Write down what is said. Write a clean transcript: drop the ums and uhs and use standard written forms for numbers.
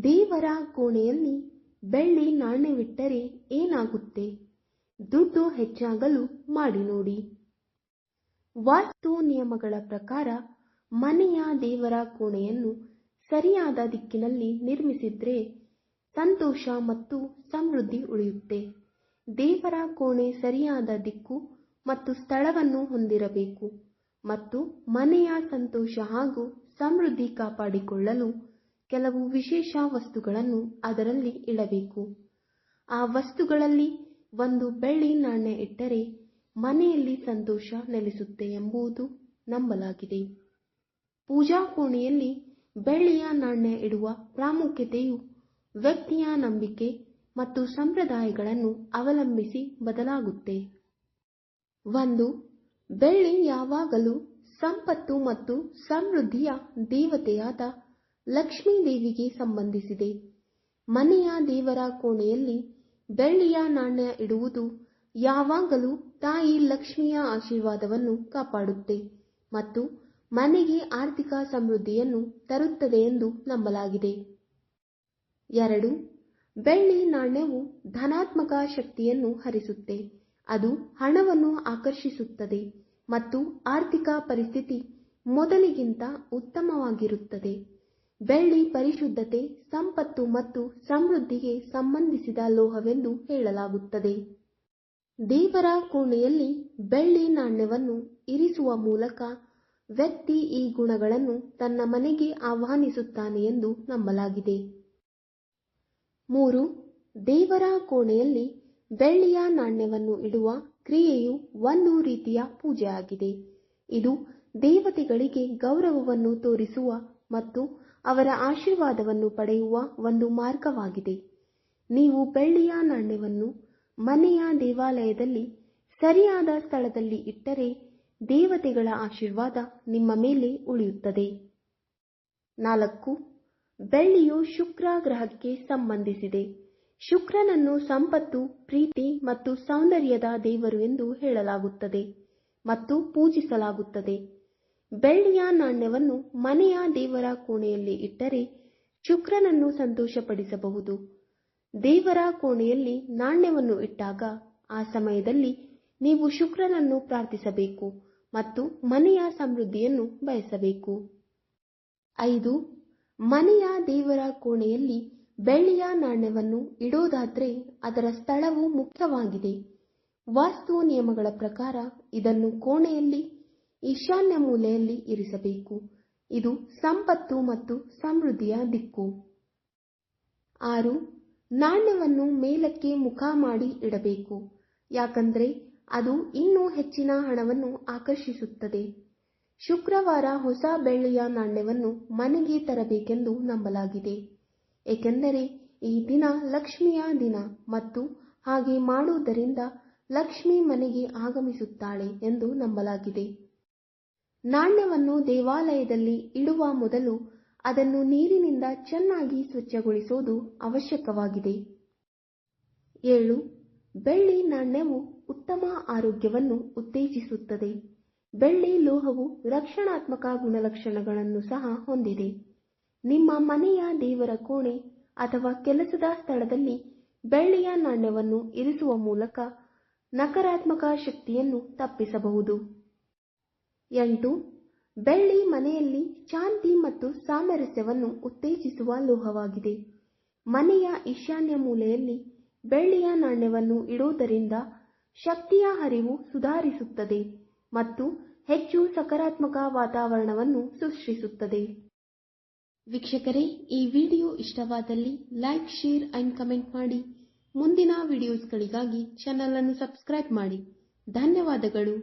ದೇವರ ಕೋಣೆಯಲ್ಲಿ ಬೆಳ್ಳಿ ನಾಣ್ಯವಿಟ್ಟರೆ ಏನಾಗುತ್ತೆ? ದುಡ್ಡು ಹೆಚ್ಚಾಗಲು ಮಾಡಿ ನೋಡಿ. ವಾಸ್ತು ನಿಯಮಗಳ ಪ್ರಕಾರ ಮನೆಯ ದೇವರ ಕೋಣೆಯನ್ನು ಸರಿಯಾದ ದಿಕ್ಕಿನಲ್ಲಿ ನಿರ್ಮಿಸಿದ್ರೆ ಸಂತೋಷ ಮತ್ತು ಸಮೃದ್ಧಿ ಉಳಿಯುತ್ತೆ. ದೇವರ ಕೋಣೆ ಸರಿಯಾದ ದಿಕ್ಕು ಮತ್ತು ಸ್ಥಳವನ್ನು ಹೊಂದಿರಬೇಕು ಮತ್ತು ಮನೆಯ ಸಂತೋಷ ಹಾಗೂ ಸಮೃದ್ಧಿ ಕಾಪಾಡಿಕೊಳ್ಳಲು ಕೆಲವು ವಿಶೇಷ ವಸ್ತುಗಳನ್ನು ಅದರಲ್ಲಿ ಇಡಬೇಕು. ಆ ವಸ್ತುಗಳಲ್ಲಿ ಒಂದು ಬೆಳ್ಳಿ ನಾಣ್ಯ ಇಟ್ಟರೆ ಮನೆಯಲ್ಲಿ ಸಂತೋಷ ನೆಲೆಸುತ್ತೆ ಎಂಬುದು ನಂಬಲಾಗಿದೆ. ಪೂಜಾ ಕೋಣೆಯಲ್ಲಿ ಬೆಳ್ಳಿಯ ನಾಣ್ಯ ಇಡುವ ಪ್ರಾಮುಖ್ಯತೆಯು ವ್ಯಕ್ತಿಯ ನಂಬಿಕೆ ಮತ್ತು ಸಂಪ್ರದಾಯಗಳನ್ನು ಅವಲಂಬಿಸಿ ಬದಲಾಗುತ್ತೆ. 1. ಬೆಳ್ಳಿ ಯಾವಾಗಲೂ ಸಂಪತ್ತು ಮತ್ತು ಸಮೃದ್ಧಿಯ ದೇವತೆಯಾದ ಲಕ್ಷ್ಮೀ ದೇವಿಗೆ ಸಂಬಂಧಿಸಿದೆ. ಮನೆಯ ದೇವರ ಕೋಣೆಯಲ್ಲಿ ಬೆಳ್ಳಿಯ ನಾಣ್ಯ ಇಡುವುದು ಯಾವಾಗಲೂ ತಾಯಿ ಲಕ್ಷ್ಮಿಯ ಆಶೀರ್ವಾದವನ್ನು ಕಾಪಾಡುತ್ತೆ ಮತ್ತು ಮನೆಗೆ ಆರ್ಥಿಕ ಸಮೃದ್ಧಿಯನ್ನು ತರುತ್ತದೆ ಎಂದು ನಂಬಲಾಗಿದೆ. 2. ಬೆಳ್ಳಿ ನಾಣ್ಯವು ಧನಾತ್ಮಕ ಶಕ್ತಿಯನ್ನು ಹರಿಸುತ್ತೆ. ಅದು ಹಣವನ್ನು ಆಕರ್ಷಿಸುತ್ತದೆ ಮತ್ತು ಆರ್ಥಿಕ ಪರಿಸ್ಥಿತಿ ಮೊದಲಿಗಿಂತ ಉತ್ತಮವಾಗಿರುತ್ತದೆ. ಬೆಳ್ಳಿ ಪರಿಶುದ್ಧತೆ, ಸಂಪತ್ತು ಮತ್ತು ಸಮೃದ್ಧಿಗೆ ಸಂಬಂಧಿಸಿದ ಲೋಹವೆಂದು ಹೇಳಲಾಗುತ್ತದೆ. ದೇವರ ಕೋಣೆಯಲ್ಲಿ ಬೆಳ್ಳಿ ನಾಣ್ಯವನ್ನು ಇರಿಸುವ ಮೂಲಕ ವ್ಯಕ್ತಿ ಈ ಗುಣಗಳನ್ನು ತನ್ನ ಮನೆಗೆ ಆಹ್ವಾನಿಸುತ್ತಾನೆ ಎಂದು ನಂಬಲಾಗಿದೆ. 3. ದೇವರ ಕೋಣೆಯಲ್ಲಿ ಬೆಳ್ಳಿಯ ನಾಣ್ಯವನ್ನು ಇಡುವ ಕ್ರಿಯೆಯು ಒಂದು ರೀತಿಯ ಪೂಜೆಯಾಗಿದೆ. ಇದು ದೇವತೆಗಳಿಗೆ ಗೌರವವನ್ನು ತೋರಿಸುವ ಮತ್ತು ಅವರ ಆಶೀರ್ವಾದವನ್ನು ಪಡೆಯುವ ಒಂದು ಮಾರ್ಗವಾಗಿದೆ. ನೀವು ಬೆಳ್ಳಿಯ ನಾಣ್ಯವನ್ನು ಮನೆಯ ದೇವಾಲಯದಲ್ಲಿ ಸರಿಯಾದ ಸ್ಥಳದಲ್ಲಿ ಇಟ್ಟರೆ ದೇವತೆಗಳ ಆಶೀರ್ವಾದ ನಿಮ್ಮ ಮೇಲೆ ಉಳಿಯುತ್ತದೆ. 4. ಬೆಳ್ಳಿಯು ಶುಕ್ರ ಗ್ರಹಕ್ಕೆ ಸಂಬಂಧಿಸಿದೆ. ಶುಕ್ರನನ್ನು ಸಂಪತ್ತು, ಪ್ರೀತಿ ಮತ್ತು ಸೌಂದರ್ಯದ ದೇವರು ಎಂದು ಹೇಳಲಾಗುತ್ತದೆ ಮತ್ತು ಪೂಜಿಸಲಾಗುತ್ತದೆ. ಬೆಳ್ಳಿಯ ನಾಣ್ಯವನ್ನು ಮನೆಯ ದೇವರ ಕೋಣೆಯಲ್ಲಿ ಇಟ್ಟರೆ ಶುಕ್ರನನ್ನು ಸಂತೋಷಪಡಿಸಬಹುದು. ದೇವರ ಕೋಣೆಯಲ್ಲಿ ನಾಣ್ಯವನ್ನು ಇಟ್ಟಾಗ ಆ ಸಮಯದಲ್ಲಿ ನೀವು ಶುಕ್ರನನ್ನು ಪ್ರಾರ್ಥಿಸಬೇಕು ಮತ್ತು ಮನೆಯ ಸಮೃದ್ಧಿಯನ್ನು ಬಯಸಬೇಕು. 5. ಮನೆಯ ದೇವರ ಕೋಣೆಯಲ್ಲಿ ಬೆಳ್ಳಿಯ ನಾಣ್ಯವನ್ನು ಇಡೋದಾದ್ರೆ ಅದರ ಸ್ಥಳವು ಮುಖ್ಯವಾಗಿದೆ. ವಾಸ್ತು ನಿಯಮಗಳ ಪ್ರಕಾರ ಇದನ್ನು ಕೋಣೆಯಲ್ಲಿ ಈಶಾನ್ಯ ಮೂಲೆಯಲ್ಲಿ ಇರಿಸಬೇಕು. ಇದು ಸಂಪತ್ತು ಮತ್ತು ಸಮೃದ್ಧಿಯ ದಿಕ್ಕು. 6. ನಾಣ್ಯವನ್ನು ಮೇಲಕ್ಕೆ ಮುಖ ಮಾಡಿ ಇಡಬೇಕು, ಯಾಕಂದ್ರೆ ಅದು ಇನ್ನೂ ಹೆಚ್ಚಿನ ಹಣವನ್ನು ಆಕರ್ಷಿಸುತ್ತದೆ. ಶುಕ್ರವಾರ ಹೊಸ ಬೆಳ್ಳಿಯ ನಾಣ್ಯವನ್ನು ಮನೆಗೆ ತರಬೇಕೆಂದು ನಂಬಲಾಗಿದೆ, ಏಕೆಂದರೆ ಈ ದಿನ ಲಕ್ಷ್ಮಿಯ ದಿನ ಮತ್ತು ಹಾಗೆ ಮಾಡುವುದರಿಂದ ಲಕ್ಷ್ಮಿ ಮನೆಗೆ ಆಗಮಿಸುತ್ತಾಳೆ ಎಂದು ನಂಬಲಾಗಿದೆ. ನಾಣ್ಯವನ್ನು ದೇವಾಲಯದಲ್ಲಿ ಇಡುವ ಮೊದಲು ಅದನ್ನು ನೀರಿನಿಂದ ಚೆನ್ನಾಗಿ ಸ್ವಚ್ಛಗೊಳಿಸುವುದು ಅವಶ್ಯಕವಾಗಿದೆ. 7. ಬೆಳ್ಳಿ ನಾಣ್ಯವು ಉತ್ತಮ ಆರೋಗ್ಯವನ್ನು ಉತ್ತೇಜಿಸುತ್ತದೆ. ಬೆಳ್ಳಿ ಲೋಹವು ರಕ್ಷಣಾತ್ಮಕ ಗುಣಲಕ್ಷಣಗಳನ್ನು ಸಹ ಹೊಂದಿದೆ. ನಿಮ್ಮ ಮನೆಯ ದೇವರ ಕೋಣೆ ಅಥವಾ ಕೆಲಸದ ಸ್ಥಳದಲ್ಲಿ ಬೆಳ್ಳಿಯ ನಾಣ್ಯವನ್ನು ಇರಿಸುವ ಮೂಲಕ ನಕಾರಾತ್ಮಕ ಶಕ್ತಿಯನ್ನು ತಪ್ಪಿಸಬಹುದು. 8. ಬೆಳ್ಳಿ ಮನೆಯಲ್ಲಿ ಶಾಂತಿ ಮತ್ತು ಸಾಮರಸ್ಯವನ್ನು ಉತ್ತೇಜಿಸುವ ಲೋಹವಾಗಿದೆ. ಮನೆಯ ಈಶಾನ್ಯ ಮೂಲೆಯಲ್ಲಿ ಬೆಳ್ಳಿಯ ನಾಣ್ಯವನ್ನು ಇಡುವುದರಿಂದ ಶಕ್ತಿಯ ಹರಿವು ಸುಧಾರಿಸುತ್ತದೆ ಮತ್ತು ಹೆಚ್ಚು ಸಕಾರಾತ್ಮಕ ವಾತಾವರಣವನ್ನು ಸೃಷ್ಟಿಸುತ್ತದೆ. ವೀಕ್ಷಕರೇ, ಈ ವಿಡಿಯೋ ಇಷ್ಟವಾದಲ್ಲಿ ಲೈಕ್, ಶೇರ್ ಅಂಡ್ ಕಮೆಂಟ್ ಮಾಡಿ. ಮುಂದಿನ ವಿಡಿಯೋಸ್ಗಳಿಗಾಗಿ ಚಾನಲ್ ಅನ್ನು ಸಬ್ಸ್ಕ್ರೈಬ್ ಮಾಡಿ. ಧನ್ಯವಾದಗಳು.